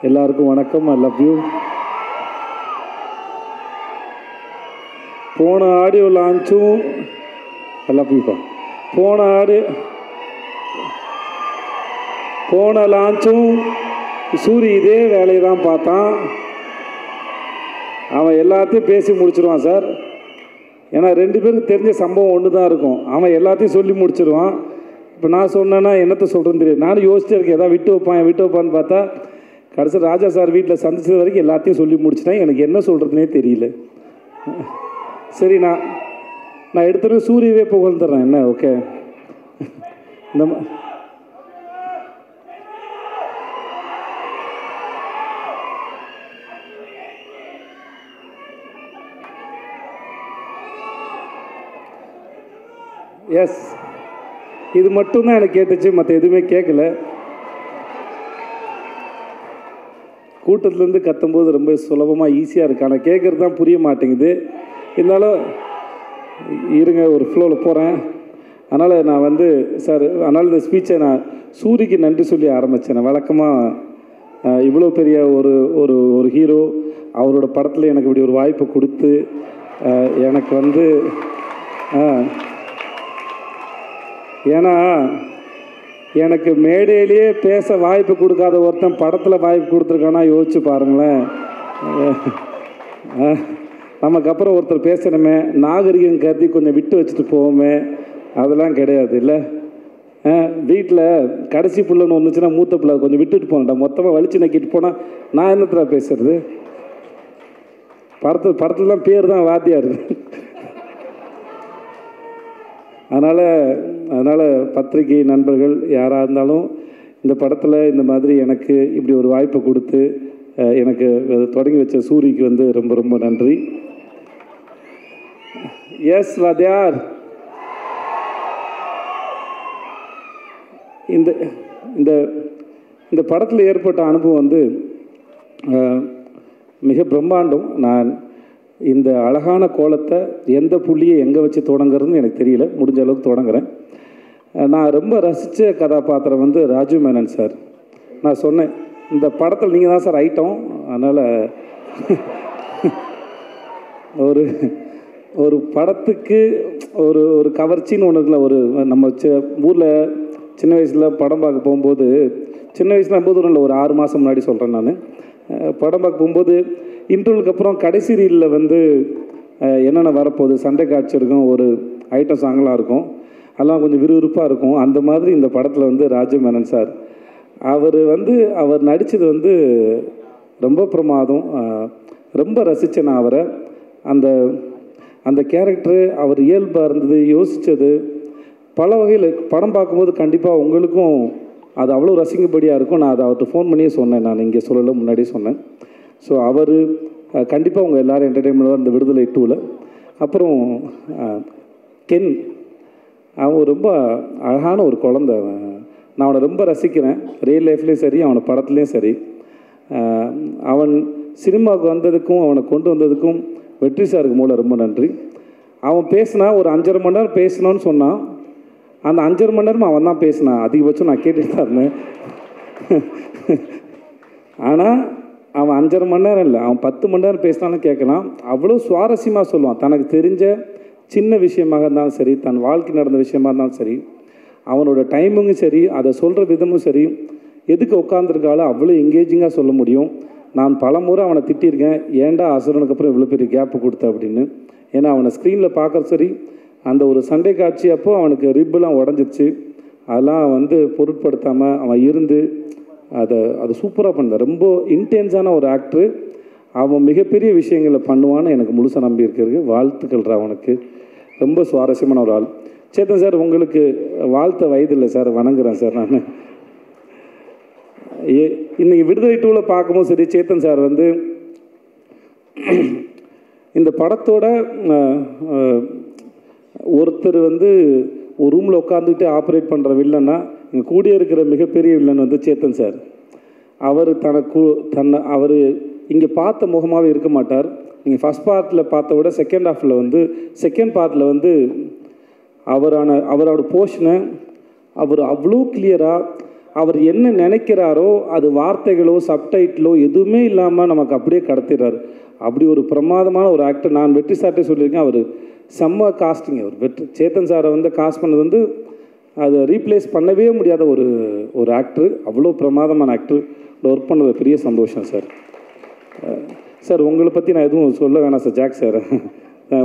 எல்லாருக்கும் வணக்கம். ஐ love you. போன ஆடியோ லான்ச்சும் ஐ லவ் யூப்பா. போன லான்ச்சும் சூரி இதே வேலையை தான் பார்த்தான். அவன் எல்லாத்தையும் பேசி முடிச்சிருவான் சார். ஏன்னா 2 பேருக்கு தெரிஞ்ச சம்பவம் ஒன்று தான் இருக்கும். அவன் எல்லாத்தையும் சொல்லி முடிச்சிருவான். இப்போ நான் சொன்னேன்னா என்னத்தை சொல்கிறேன்னு தெரியாது. நானும் யோசிச்சே இருக்கேன், எதாவது விட்டு வைப்பான்னு பார்த்தா கடைசி ராஜா சார் வீட்டில் சந்திச்சது வரைக்கும் எல்லாத்தையும் சொல்லி முடிச்சிட்டேன். எனக்கு என்ன சொல்கிறதுனே தெரியல. சரி, நான் எடுத்துகிட்டு சூரியவே புகழ்ந்துடுறேன். என்ன ஓகே, இந்த எஸ், இது மட்டும்தான் எனக்கு கேட்டுச்சு, மற்ற எதுவுமே கேட்கல. கூட்டத்துலேருந்து கத்தும்போது ரொம்ப சுலபமாக ஈஸியாக இருக்குது, ஆனால் கேட்குறது தான் புரிய மாட்டேங்குது. இருந்தாலும் இருங்க, ஒரு ஃப்ளோவில் போகிறேன். அதனால் நான் சார், அதனால் இந்த ஸ்பீச்சை நான் சூரிக்கு நன்றி சொல்லி ஆரம்பித்தேன். வழக்கமாக இவ்வளோ பெரிய ஒரு ஹீரோ அவரோட படத்தில் எனக்கு இப்படி ஒரு வாய்ப்பை கொடுத்து எனக்கு ஏன்னா எனக்கு மேடையிலேயே பேச வாய்ப்பு கொடுக்காத ஒருத்தன் படத்தில் வாய்ப்பு கொடுத்துருக்கானா யோசிச்சு பாருங்களேன். நமக்கு அப்புறம் ஒருத்தர் பேசணுமே, நாகரிகம் கருதி கொஞ்சம் விட்டு வச்சுட்டு போவோமே, அதெல்லாம் கிடையாது இல்லை. வீட்டில் கடைசி பிள்ளைன்னு வந்துச்சுன்னா மூத்த பிள்ளை கொஞ்சம் விட்டுட்டு போனேன்டா, மொத்தமாக வலிச்சு நக்கிட்டு போனால் நான் என்னத்தில் பேசுறது? படத்தில் தான் பேர் தான் வாத்தியார். அதனால் பத்திரிகை நண்பர்கள் யாராக இருந்தாலும் இந்த படத்தில் இந்த மாதிரி எனக்கு இப்படி ஒரு வாய்ப்பை கொடுத்து எனக்கு தொடங்கி வச்ச சூரிக்கு ரொம்ப ரொம்ப நன்றி. எஸ் வாத்தியார். இந்த படத்தில் ஏற்பட்ட அனுபவம் மிக பிரம்மாண்டம். நான் இந்த அழகான கோலத்தை எந்த புள்ளியை எங்கே வச்சு தொடங்குறதுன்னு எனக்கு தெரியல, முடிஞ்ச அளவுக்கு தொடங்குறேன். நான் ரொம்ப ரசித்த கதாபாத்திரம் ராஜு மேனன் சார். நான் சொன்னேன், இந்த படத்தில் நீங்கள் தான் சார் ஐட்டம். அதனால் ஒரு படத்துக்கு ஒரு கவர்ச்சின்னு ஒன்று இருக்குல்ல. நம்ம ஊரில் சின்ன வயசில் படம் பார்க்க போகும்போது, சின்ன வயசில் போது ஒரு 6 மாதம் முன்னாடி சொல்கிறேன், நான் படம் பார்க்க போகும்போது இன்டர்வலுக்கு அப்புறம் கடைசி ரீலில் என்னென்ன வரப்போகுது, சண்டை காட்சி இருக்கும், ஒரு ஐட்டம் சாங்கெலாம் இருக்கும், அதெல்லாம் கொஞ்சம் விறுவிறுப்பாக இருக்கும். அந்த மாதிரி இந்த படத்தில் ராஜு மேனன் சார் அவர் நடித்தது ரொம்ப பிரமாதம். ரொம்ப ரசித்தேன் நான் அவரை. அந்த கேரக்டரு அவர் இயல்பாக இருந்தது, யோசித்தது பல வகையில். படம் பார்க்கும்போது கண்டிப்பாக உங்களுக்கும் அது அவ்வளோ ரசிக்கும்படியாக இருக்கும். நான் அதை அவர்கிட்ட ஃபோன் பண்ணியே சொன்னேன், நான் இங்கே சொல்லலை, முன்னாடியே சொன்னேன். ஸோ அவர் கண்டிப்பாக உங்கள் எல்லோரும் என்டர்டெயின்மெண்ட்டாக இந்த விடுதலை 2ல். அப்புறம் கென், அவன் ரொம்ப அழகான ஒரு குழந்தை. நான் அவனை ரொம்ப ரசிக்கிறேன், ரியல் லைஃப்லேயும் சரி, அவனை படத்துலேயும் சரி. அவன் சினிமாவுக்கு வந்ததுக்கும் அவனை கொண்டு வந்ததுக்கும் வெற்றி சாருக்கு மூலம் ரொம்ப நன்றி. அவன் பேசினா ஒரு 5.5 மணி நேரம் பேசணும்னு சொன்னான். அந்த 5.5 மணி நேரம் அவன் தான் பேசினான். அதிகபட்சம் நான் கேட்டுட்டு தான் இருந்தேன். ஆனால் அவன் 5.5 மணி நேரம் இல்லை, அவன் 10 மணி நேரம் பேசினாலும் கேட்கலாம். அவ்வளோ சுவாரஸ்யமாக சொல்லுவான். தனக்கு தெரிஞ்ச சின்ன விஷயமாக இருந்தாலும் சரி, தன் வாழ்க்கை நடந்த விஷயமாக இருந்தாலும் சரி, அவனோட டைமிங்கும் சரி, அதை சொல்கிற விதமும் சரி, எதுக்கு உட்காந்துருக்காலும் அவ்வளோ எங்கேஜிங்காக சொல்ல முடியும். நான் பல முறை அவனை திட்டியிருக்கேன், ஏன்டா அசுரனுக்கு அப்புறம் இவ்வளோ பெரிய கேப்பு கொடுத்த அப்படின்னு. ஏன்னா அவனை ஸ்க்ரீனில் பார்க்குறது சரி, அந்த ஒரு சண்டை காட்சி அப்போ அவனுக்கு ரிப்பெல்லாம் உடஞ்சிருச்சு. அதெல்லாம் பொருட்படுத்தாமல் அவன் இருந்து அதை சூப்பராக பண்ணான். ரொம்ப இன்டென்ஸான ஒரு ஆக்டரு. அவன் மிகப்பெரிய விஷயங்களை பண்ணுவான்னு எனக்கு முழுசாக நம்பி இருக்கிறது. வாழ்த்துக்கள் அவனுக்கு. ரொம்ப சுவாரஸ்யமான ஒரு ஆள். சேத்தன் சார், உங்களுக்கு வாழ்த்த வயது இல்லை சார், வணங்குறேன் சார். நான் இன்றைக்கி விடுதலை 2ல் பார்க்கும்போது சரி, சேத்தன் சார் இந்த படத்தோட ஒருத்தர் ஒரு ரூமில் உட்காந்துக்கிட்டு ஆப்ரேட் பண்ணுற வில்லன்னா இங்கே கூடிய இருக்கிற மிகப்பெரிய வில்லன் சேத்தன் சார். அவர் அவர் இங்கே பார்த்த முகமாகவே இருக்க மாட்டார். நீங்கள் ஃபஸ்ட் பார்ட்டில் பார்த்த விட செகண்ட் பார்ட்டில் அவரோட போர்ஷனை அவர் அவ்வளோ கிளியராக அவர் என்ன நினைக்கிறாரோ அது வார்த்தைகளோ சப்டைட்டிலோ எதுவுமே இல்லாமல் நமக்கு அப்படியே கடத்திடுறாரு. அப்படி ஒரு பிரமாதமான ஒரு ஆக்டர். நான் வெற்றி சார்ட்டே சொல்லியிருக்கேன், அவர் செம்ம காஸ்டிங். அவர் சேத்தன் சாரை வந்து காஸ்ட் பண்ணது வந்து அதை ரீப்ளேஸ் பண்ணவே முடியாத ஒரு ஆக்டர். அவ்வளோ பிரமாதமான ஆக்டர். ஒர்க் பண்ணது பெரிய சந்தோஷம் சார். சார் உங்களை பற்றி நான் எதுவும் சொல்ல வேணாம் சார். ஜாக் சார்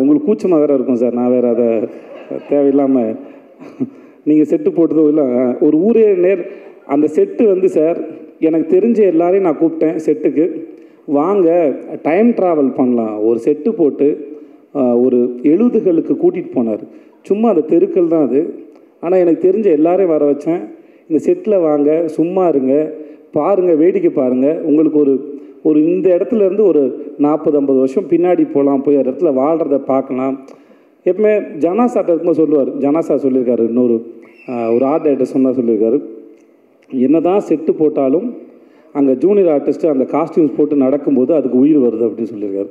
உங்களுக்கு கூச்சமாக வேறு இருக்கும் சார். நான் வேறு அதை தேவையில்லாமல் நீங்கள் செட்டு போட்டதோ இல்லை ஒரு ஊரே அந்த செட்டு வந்து சார் எனக்கு தெரிஞ்ச எல்லாரையும் நான் கூப்பிட்டேன் செட்டுக்கு. வாங்க டைம் ட்ராவல் பண்ணலாம். ஒரு செட்டு போட்டு ஒரு 70களுக்கு கூட்டிகிட்டு போனார். சும்மா அந்த தெருக்கள் தான் அது. ஆனால் எனக்கு தெரிஞ்ச எல்லாரையும் வர வச்சேன். இந்த செட்டில் வாங்க, சும்மா இருங்க, பாருங்கள், வேடிக்கை பாருங்கள். உங்களுக்கு ஒரு இந்த இடத்துல இருந்து ஒரு 40-50 வருஷம் பின்னாடி போகலாம், போய் அந்த இடத்துல வாழ்கிறத பார்க்கலாம். எப்பவுமே ஜனாசாட்ட இருக்கும்போது சொல்லுவார். ஜனாசா சொல்லியிருக்காரு, இன்னொரு ஒரு ஆர்ட் டைரக்டர் சொன்னால் சொல்லியிருக்காரு, என்ன தான் செட்டு போட்டாலும் அங்கே ஜூனியர் ஆர்டிஸ்ட்டு அந்த காஸ்டியூம்ஸ் போட்டு நடக்கும்போது அதுக்கு உயிர் வருது அப்படின்னு சொல்லியிருக்காரு.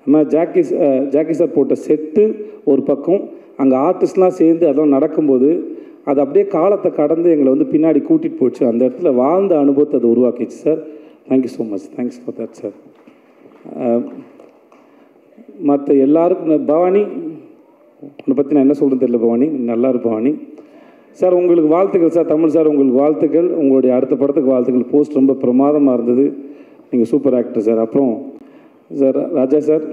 நம்ம ஜாக்கி சார் போட்ட செட்டு ஒரு பக்கம், அங்கே ஆர்டிஸ்ட்லாம் சேர்ந்து அதெல்லாம் நடக்கும்போது அது அப்படியே காலத்தை கடந்து எங்களை வந்து பின்னாடி கூட்டிகிட்டு போச்சு. அந்த இடத்துல வாழ்ந்த அனுபவத்தை அது உருவாக்கிச்சு sir. Thank you so much. Thanks for that sir. மற்ற எல்லாருக்கும் பவானி உன்னை பற்றி நான் என்ன சொல்கிறது தெரியல. பவானி நல்லா இருக்கு பவானி சார். உங்களுக்கு வாழ்த்துக்கள் சார். தமிழ் சார் உங்களுக்கு வாழ்த்துக்கள். உங்களுடைய அடுத்த படத்துக்கு வாழ்த்துக்கள். போஸ்ட் ரொம்ப பிரமாதமாக இருந்தது. நீங்கள் சூப்பர் ஆக்டர் சார். அப்புறம் sir Raja sir,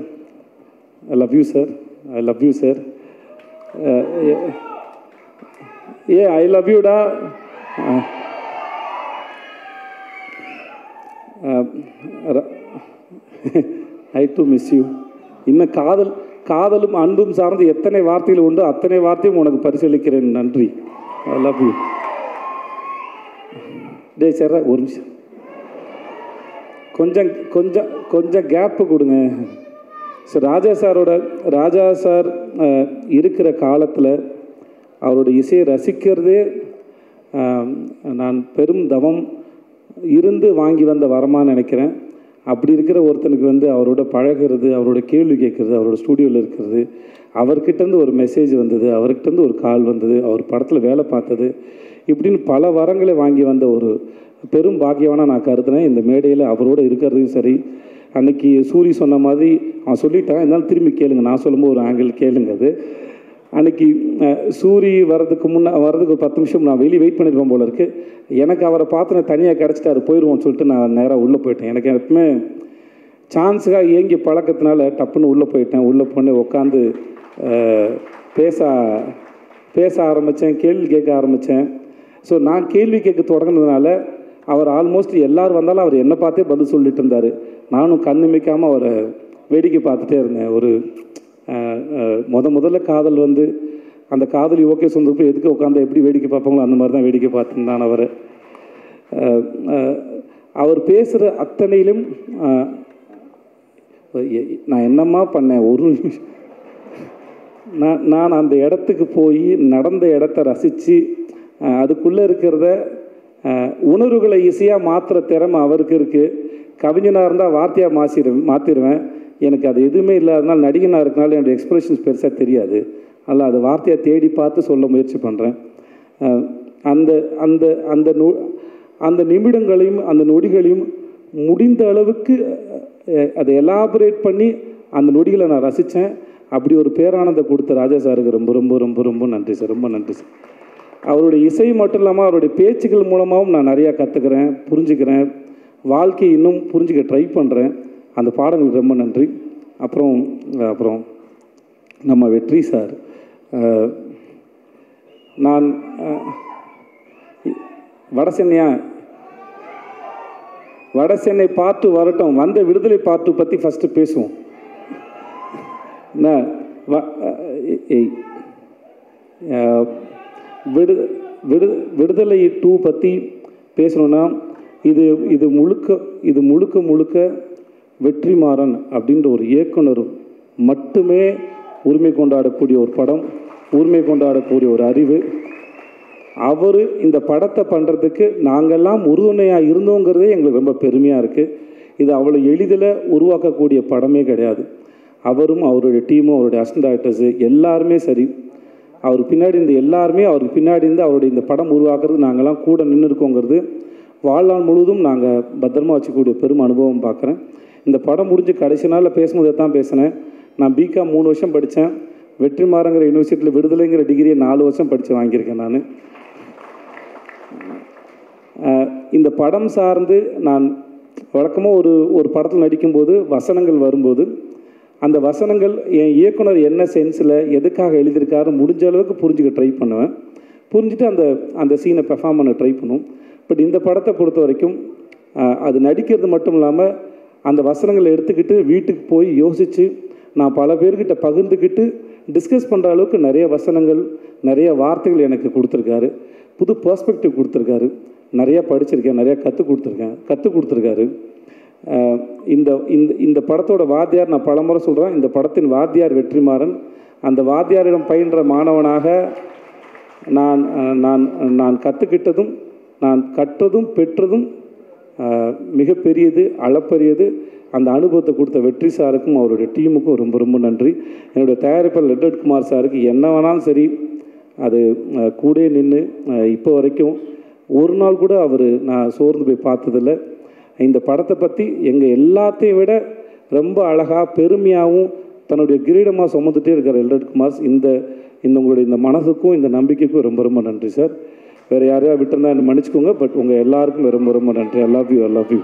I love you sir. I love you sir. I love யூடா. I do miss you. இன்னும் காதலும் அன்பும் சார்ந்து எத்தனை வார்த்தைகள் உண்டோ அத்தனை வார்த்தையும் உனக்கு பரிசீலிக்கிறேன். நன்றி. ஐ லவ் யூ. டே சார் ஒரு நிமிஷம், கொஞ்சம் கேப்பு கொடுங்க சார். ராஜா சார் இருக்கிற காலத்தில் அவருடைய இசையை ரசிக்கிறதே நான் பெரும் தவம் இருந்து வாங்கி வந்த வரமான்னு நினைக்கிறேன். அப்படி இருக்கிற ஒருத்தனுக்கு வந்து அவரோட பழகிறது, அவரோட கேள்வி கேட்குறது, அவரோட ஸ்டூடியோவில் இருக்கிறது, அவர்கிட்டருந்து ஒரு மெசேஜ் வந்தது, அவர்கிட்டருந்து ஒரு கால் வந்தது, அவர் படத்தில் வேலை பார்த்தது, இப்படின்னு பல வரங்களை வாங்கி வந்த ஒரு பெரும் பாக்கியவான நான் கருதுனேன். இந்த மேடையில் அவரோடு இருக்கிறதையும் சரி. அன்றைக்கி சூரி சொன்ன மாதிரி அவன் சொல்லிட்டான், இருந்தாலும் திரும்பி கேளுங்க, நான் சொல்லும்போது ஒரு ஆங்கிள் கேளுங்க. அது அன்றைக்கி சூரி வர்றதுக்கு ஒரு 10 நிமிஷம் நான் வெளியே வெயிட் பண்ணியிருப்பேன் போல இருக்குது. எனக்கு அவரை பார்த்து நான் தனியாக கிடச்சிட்டாரு, போயிடுவோம்னு சொல்லிட்டு நான் நேராக உள்ளே போயிட்டேன். எனக்கு எப்பவுமே சான்ஸுக்காக ஏங்கி பழக்கத்தினால டப்புன்னு உள்ளே போயிட்டேன். உள்ளே போய் உட்காந்து பேச ஆரம்பித்தேன், கேள்வி கேட்க ஆரம்பித்தேன். ஸோ நான் கேள்வி கேட்க தொடங்கினதுனால அவர் ஆல்மோஸ்ட் எல்லோரும் வந்தாலும் அவர் என்னை பார்த்தே பதில் சொல்லிட்டு இருந்தார். நானும் கண்ணுமிக்காமல் அவரை வேடிக்கை பார்த்துட்டே இருந்தேன். ஒரு முதல்ல காதல் வந்து அந்த காதலி ஓகே சொன்னப்போ எதுக்கு உட்காந்து எப்படி வேடிக்கை பார்ப்பாங்களோ அந்த மாதிரி தான் வேடிக்கை பார்த்துருந்தான் அவர். அவர் பேசுகிற அத்தனையிலும் நான் என்னம்மா பண்ணேன், ஒரு நிமிஷம் நான் அந்த இடத்துக்கு போய் நடந்த இடத்த ரசித்து அதுக்குள்ளே இருக்கிறத உணர்வுகளை ஈஸியாக மாற்றுற திறமை அவருக்கு இருக்குது. கவிஞனாக இருந்தால் வார்த்தையாக மாற்றிடுவேன். எனக்கு அது எதுவுமே இல்லாதனால நடிகனாக இருக்கனால என்னோடய எக்ஸ்ப்ரெஷன்ஸ் பெருசாக தெரியாது. அதில் அது வார்த்தையை தேடி பார்த்து சொல்ல முயற்சி பண்ணுறேன். அந்த நிமிடங்களையும் அந்த நொடிகளையும் முடிந்த அளவுக்கு அதை எலாபரேட் பண்ணி அந்த நொடிகளை நான் ரசித்தேன். அப்படி ஒரு பேரானந்தம் கொடுத்த ராஜா சாருக்கு ரொம்ப ரொம்ப ரொம்ப ரொம்ப நன்றி சார். ரொம்ப நன்றி சார். அவருடைய இசை மட்டும் இல்லாமல் அவருடைய பேச்சுக்கள் மூலமாகவும் நான் நிறையா கற்றுக்கிறேன், புரிஞ்சுக்கிறேன், வாழ்க்கையை இன்னும் புரிஞ்சுக்க ட்ரை பண்ணுறேன். அந்த பாடங்களுக்கு ரொம்ப நன்றி. அப்புறம் நம்ம வெற்றி சார், நான் வடசென்னை பார்ட்டு வரட்டும், வந்த விடுதலை பார்ட்டு பற்றி ஃபஸ்ட்டு பேசுவோம். விடுதலை 2 பற்றி பேசணுன்னா இது முழுக்க வெற்றிமாறன் அப்படின்ற ஒரு இயக்குனர் மட்டுமே உரிமை கொண்டாடக்கூடிய ஒரு படம், உரிமை கொண்டாடக்கூடிய ஒரு அறிவு. அவர் இந்த படத்தை பண்ணுறதுக்கு நாங்கள்லாம் உறுதுணையாக இருந்தோங்கிறதே எங்களுக்கு ரொம்ப பெருமையாக இருக்குது. இது அவ்வளோ எளிதில் உருவாக்கக்கூடிய படமே கிடையாது. அவரும் அவருடைய டீமும் அவருடைய அசிஸ்டன்ட் டைரக்டர்ஸு எல்லாருமே சரி, அவருக்கு பின்னாடி இந்த எல்லாருமே அவருக்கு பின்னாடி இருந்து அவருடைய இந்த படம் உருவாக்குறது நாங்கள்லாம் கூட நின்று இருக்கோங்கிறது வாழ்நாள் முழுவதும் நாங்கள் பத்திரமா வச்சுக்கூடிய பெரும் அனுபவம் பார்க்குறேன். இந்த படம் முடிஞ்சு கடைசி நாளில் பேசும்போது தான் பேசினேன். நான் பிகாம் 3 வருஷம் படித்தேன். வெற்றிமாறங்கிற யூனிவர்சிட்டியில் விடுதலைங்கிற டிகிரியை 4 வருஷம் படித்து வாங்கியிருக்கேன். நான் இந்த படம் சார்ந்து நான் வழக்கமாக ஒரு படத்தில் நடிக்கும்போது வசனங்கள் வரும்போது அந்த வசனங்கள் என் இயக்குனர் என்ன சென்ஸில் எதுக்காக எழுதியிருக்காரு முடிஞ்ச அளவுக்கு புரிஞ்சுக்க ட்ரை பண்ணுவேன். புரிஞ்சுட்டு அந்த சீனை பெர்ஃபார்ம் பண்ண ட்ரை பண்ணும். பட் இந்த படத்தை பொறுத்த வரைக்கும் அது நடிக்கிறது மட்டும் இல்லாமல் அந்த வசனங்களை எடுத்துக்கிட்டு வீட்டுக்கு போய் யோசித்து நான் பல பேர்கிட்ட பகிர்ந்துக்கிட்டு டிஸ்கஸ் பண்ணுற அளவுக்கு நிறைய வசனங்கள் நிறைய வார்த்தைகள் எனக்கு கொடுத்துருக்காரு. புது பெர்ஸ்பெக்டிவ் கொடுத்துருக்காரு. நிறையா படிச்சிருக்கேன், நிறையா கற்றுக் கொடுத்துருக்காரு. இந்த படத்தோட வாத்தியார் நான் பலமுறை சொல்கிறேன். இந்த படத்தின் வாத்தியார் வெற்றிமாறன். அந்த வாத்தியாரிடம் பயின்ற மாணவனாக நான் கற்றுக்கிட்டதும் நான் கற்றதும் பெற்றதும் மிகப்பெரியது, அளப்பரியது. அந்த அனுபவத்தை கொடுத்த வெற்றி சாருக்கும் அவருடைய டீமுக்கும் ரொம்ப ரொம்ப நன்றி. என்னுடைய தயாரிப்பாளர் லெட்டட் குமார் சாருக்கு என்ன வேணாலும் சரி அது கூட நின்று இப்போ வரைக்கும் ஒரு நாள் கூட அவர் நான் சோர்ந்து போய் பார்த்ததில்ல. இந்த படத்தை பற்றி எங்கள் எல்லாத்தையும் விட ரொம்ப அழகாக பெருமையாகவும் தன்னுடைய கிரீடமாக சுமந்துட்டே இருக்கிற லெட்டட் குமார் இந்த உங்களுடைய இந்த மனதுக்கும் இந்த நம்பிக்கைக்கும் ரொம்ப ரொம்ப நன்றி சார். வேறு யாரையா விட்டுருந்தா என்ன மன்னிச்சுக்கோங்க. பட் உங்கள் எல்லாருக்கும் ரொம்ப ரொம்ப நன்றி. ஐ லவ் யூ.